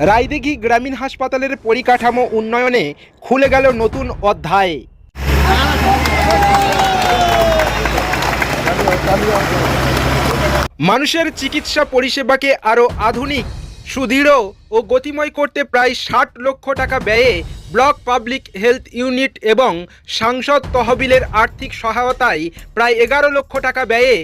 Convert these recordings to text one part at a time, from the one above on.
রায়দিঘি গ্রামীণ হাসপাতালের পরিকাঠামো উন্নয়নে খুলে গেল নতুন অধ্যায়। মানুষের চিকিৎসা পরিষেবাকে আরও আধুনিক, সুদৃঢ় ও গতিময় করতে প্রায় ৬০ লক্ষ টাকা ব্যয়ে ব্লক পাবলিক হেলথ ইউনিট এবং সাংসদ তহবিলের আর্থিক সহায়তায় প্রায় ১১ লক্ষ টাকা ব্যয়ে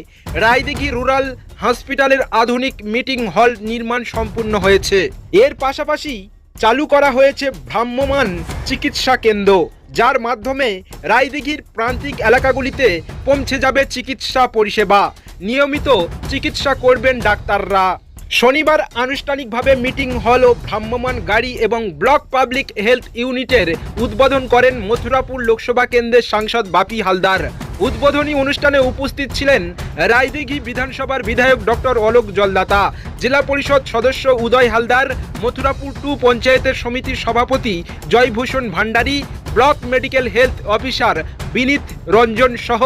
রায়দিঘি রুরাল হসপিটালের আধুনিক মিটিং হল নির্মাণ সম্পূর্ণ হয়েছে। এর পাশাপাশি চালু করা হয়েছে ভ্রাম্যমাণ চিকিৎসা কেন্দ্র, যার মাধ্যমে রায়দিঘির প্রান্তিক এলাকাগুলিতে পৌঁছে যাবে চিকিৎসা পরিষেবা। নিয়মিত চিকিৎসা করবেন ডাক্তাররা। শনিবার আনুষ্ঠানিকভাবে মিটিং হল ও ভ্রাম্যমাণ গাড়ি এবং ব্লক পাবলিক হেলথ ইউনিটের উদ্বোধন করেন মথুরাপুর লোকসভা কেন্দ্রের সাংসদ বাপি হালদার। উদ্বোধনী অনুষ্ঠানে উপস্থিত ছিলেন রায়দিঘি বিধানসভার বিধায়ক ডক্টর অলোক জলদাতা, জেলা পরিষদ সদস্য উদয় হালদার, মথুরাপুর 2 পঞ্চায়েতের সমিতির সভাপতি Joybhushan Bhandari, block medical health officer Binit Ranjan সহ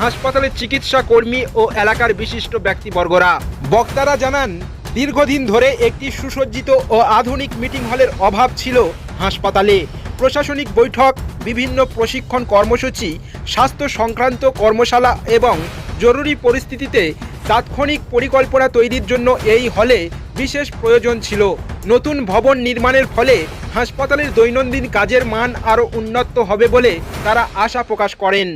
হাসপাতালের চিকিৎসা কর্মী ও এলাকার বিশিষ্ট ব্যক্তিবর্গরা। বক্তারা জানান, দীর্ঘদিন ধরে একটি সুসজ্জিত ও আধুনিক মিটিং হলের অভাব ছিল হাসপাতালে। প্রশাসনিক বৈঠক, বিভিন্ন প্রশিক্ষণ কর্মসূচি, স্বাস্থ্য সংক্রান্ত কর্মশালা এবং জরুরি পরিস্থিতিতে তাৎক্ষণিক পরিকল্পনা তৈরির জন্য এই হলে বিশেষ প্রয়োজন ছিল। নতুন ভবন নির্মাণের ফলে হাসপাতালের দৈনন্দিন কাজের মান আরও উন্নত হবে বলে তারা আশা প্রকাশ করেন।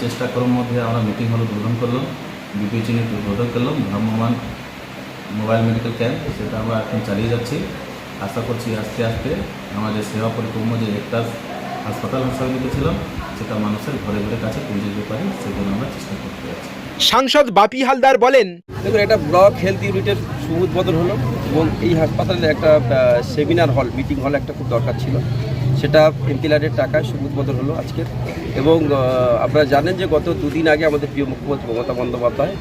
চেষ্টা করার মধ্যে আমরা মিটিং হল উদ্বোধন করলাম, বিপিএইচ ইউনিট উদ্বোধন করলাম, ভ্রাম্যমাণ মোবাইল মেডিকেল ক্যাম্প সেটা আমরা এখন চালিয়ে যাচ্ছি। আশা করছি আস্তে আস্তে আমাদের সেবা পরিপূর্ণ যে একটা হাসপাতাল হিসাবে নিতেছিলাম সেটা মানুষের ঘরে ঘরে কাছে পৌঁছে যেতে পারি, সেজন্য আমরা চেষ্টা করতে যাচ্ছি। সাংসদ বাপি হালদার বলেন, দেখুন, একটা ব্লক হেলথ ইউনিটের উদ্বোধন হলো এবং এই হাসপাতালে একটা সেমিনার হল, মিটিং হল একটা খুব দরকার ছিল, সেটা এমপিলারের টাকায় উদ্বোধন হলো আজকের। এবং আপনারা জানেন যে গত 2 দিন আগে আমাদের প্রিয় মুখ্যমন্ত্রী মমতা বন্দ্যোপাধ্যায়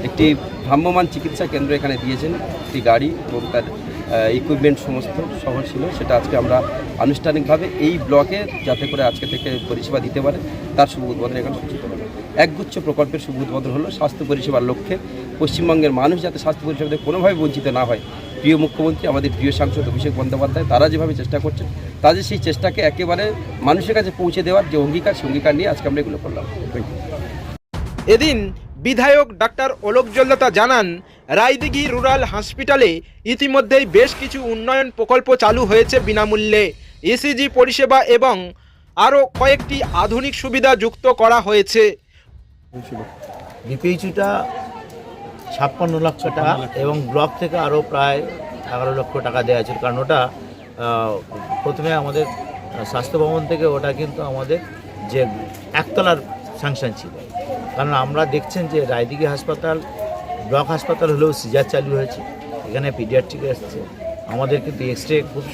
একটি ভ্রাম্যমাণ চিকিৎসা কেন্দ্র এখানে দিয়েছেন, একটি গাড়ি এবং তার ইকুইপমেন্ট সমস্ত শহর ছিল, সেটা আজকে আমরা আনুষ্ঠানিকভাবে এই ব্লকে যাতে করে আজকে থেকে পরিষেবা দিতে পারে তার শুভ উদ্বোধন এখানে সূচিত হলো। একগুচ্ছ প্রকল্পের শুভ উদ্বোধন হলো স্বাস্থ্য পরিষেবার লক্ষ্যে। পশ্চিমবঙ্গের মানুষ যাতে স্বাস্থ্য পরিষেবাতে কোনোভাবে বঞ্চিত না হয়, প্রিয় মুখ্যমন্ত্রী আমাদের প্রিয় সাংসদ অভিষেক বন্দ্যোপাধ্যায় তারা যেভাবে চেষ্টা করছেন, তাদের সেই চেষ্টাকে একেবারে মানুষের কাছে পৌঁছে দেওয়ার যে অঙ্গীকার, সেই অঙ্গীকার নিয়ে আজকে আমরা এগুলো করলাম। এদিন বিধায়ক ডাক্তার অলোক জলদাতা জানান, রায়দিঘি রুরাল হসপিটালে ইতিমধ্যেই বেশ কিছু উন্নয়ন প্রকল্প চালু হয়েছে বিনামূল্যে। ইসিজি পরিষেবা এবং আরও কয়েকটি আধুনিক সুবিধা যুক্ত করা হয়েছে। বিপিএইচটা 56 লক্ষ টাকা এবং ব্লক থেকে আরও প্রায় 11 লক্ষ টাকা দেওয়া আছে। কারণ ওটা প্রথমে আমাদের স্বাস্থ্য ভবন থেকে ওটা কিন্তু আমাদের যে একতলার স্যাংশন ছিল। কারণ আমরা দেখছেন যে রায়দিঘি হাসপাতাল ব্লক হাসপাতাল হলেও সিজার চালু হয়েছে, এখানে পিডিয়াট্রিক এসছে, আমাদের কিন্তু এক্সরে খুব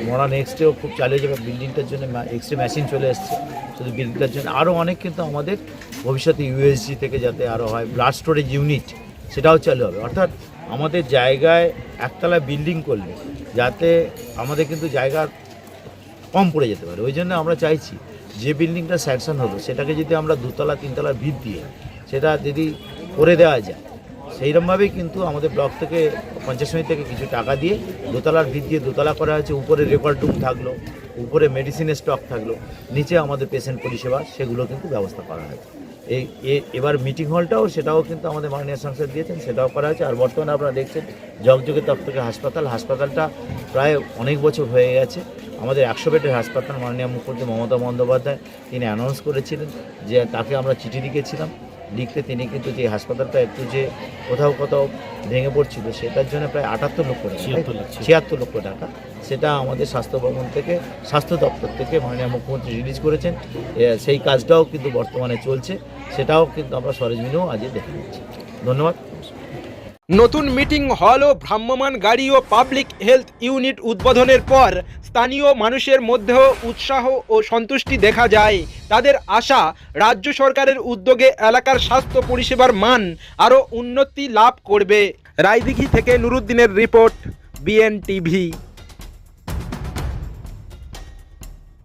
মডার্ন এক্সরেও খুব চালু হয়ে যাবে। বিল্ডিংটার জন্য এক্সরে মেশিন চলে এসছে, শুধু বিল্ডিংটার জন্য আরও অনেক কিন্তু আমাদের ভবিষ্যতে ইউএসজি থেকে যাতে আরও হয়, ব্লাড স্টোরেজ ইউনিট সেটাও চালু হবে। অর্থাৎ আমাদের জায়গায় একতলা বিল্ডিং করলে যাতে আমাদের কিন্তু জায়গা কম পড়ে যেতে পারে, ওই জন্য আমরা চাইছি যে বিল্ডিংটা স্যাংশন হলো সেটাকে যদি আমরা 2তলা 3তলার ভিত দিয়ে সেটা যদি করে দেওয়া যায়, সেইরকমভাবেই কিন্তু আমাদের ব্লক থেকে পঞ্চায়েত সমিতি থেকে কিছু টাকা দিয়ে 2তলার ভিত দিয়ে 2তলা করা হয়েছে। উপরে রেকর্ড রুম থাকলো, উপরে মেডিসিনের স্টক থাকলো, নিচে আমাদের পেশেন্ট পরিষেবা সেগুলো কিন্তু ব্যবস্থা করা হয়েছে। এবার মিটিং হলটাও সেটাও কিন্তু আমাদের মাননীয় সাংসদ দিয়েছেন, সেটাও করা হয়েছে। আর বর্তমানে আপনারা দেখছেন জগযোগের তরফ থেকে হাসপাতালটা প্রায় অনেক বছর হয়ে গেছে। আমাদের 100 বেডের হাসপাতাল মাননীয় মুখ্যমন্ত্রী মমতা বন্দ্যোপাধ্যায় তিনি অ্যানাউন্স করেছিলেন, যে তাকে আমরা চিঠি লিখেছিলাম, লিখতে তিনি কিন্তু যে হাসপাতালটা একটু যে কোথাও ভেঙে পড়ছিল সেটার জন্য প্রায় 78 লক্ষ টাকা 76 লক্ষ টাকা সেটা আমাদের স্বাস্থ্য ভবন থেকে স্বাস্থ্য দপ্তর থেকে মাননীয় মুখ্যমন্ত্রী রিলিজ করেছেন। সেই কাজটাও কিন্তু বর্তমানে চলছে, সেটাও কিন্তু আমরা সরেজমিনেও আজ দেখে নিচ্ছি। ধন্যবাদ। নতুন মিটিং হল ও ভ্রাম্যমাণ গাড়ি ও পাবলিক হেলথ ইউনিট উদ্বোধনের পর স্থানীয় মানুষের মধ্যেও উৎসাহ ও সন্তুষ্টি দেখা যায়। তাদের আশা, রাজ্য সরকারের উদ্যোগে এলাকার স্বাস্থ্য পরিষেবার মান আরও উন্নতি লাভ করবে। রায়দিঘি থেকে নুরুদ্দিনের রিপোর্ট, বিএনটিভি।